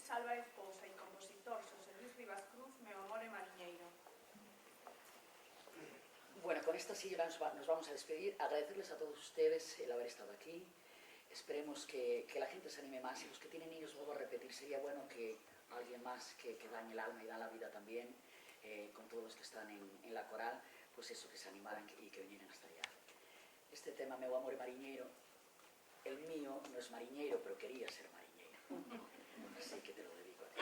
Álvarez Pousa y compositor Xosé Luis Rivas Cruz, Meu amor é mariñeiro. Bueno, con esta sí nos vamos a despedir. Agradecerles a todos ustedes el haber estado aquí. Esperemos que la gente se anime más. Y los que tienen niños, vuelvo a repetir, sería bueno que alguien más que da en el alma y da la vida también, con todos los que están en la coral, pues eso, que se animaran y que vinieran hasta allá. Este tema, Meu amor é mariñeiro, el mío no es mariñeiro, pero quería ser mariñeiro. Así que te lo dedico a ti.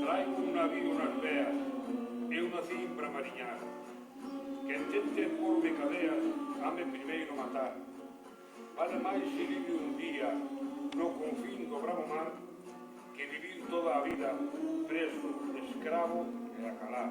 Traigo un navío nas veas, eu nacín para mariñar. Que intente porme cadeas, hame primeiro matar. Vale máis se vive un día no confín do bravo mar que vivir toda a vida preso, escravo e a calar.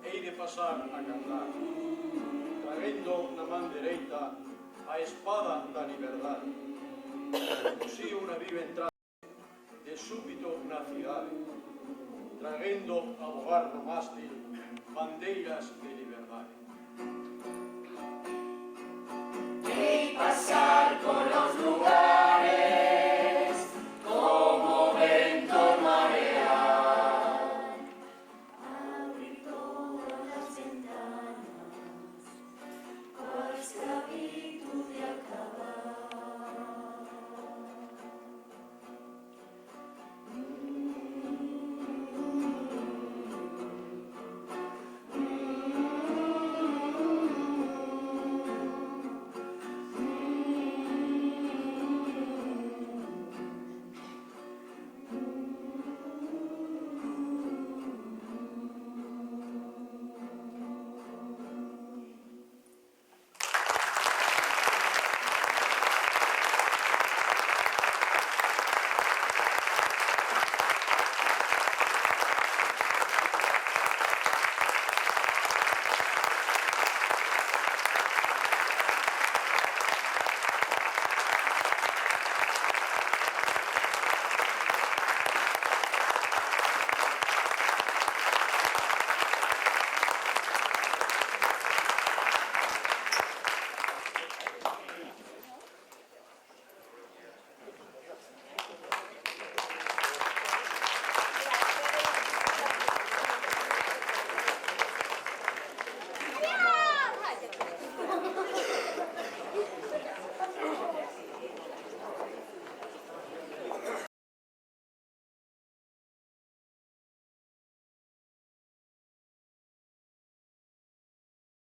Hei de pasar a cantar, traendo na man dereita a espada da liberdade. Si unha viva entrada de súbito na cidade, traendo a vogar no mástil bandeiras de liberdade.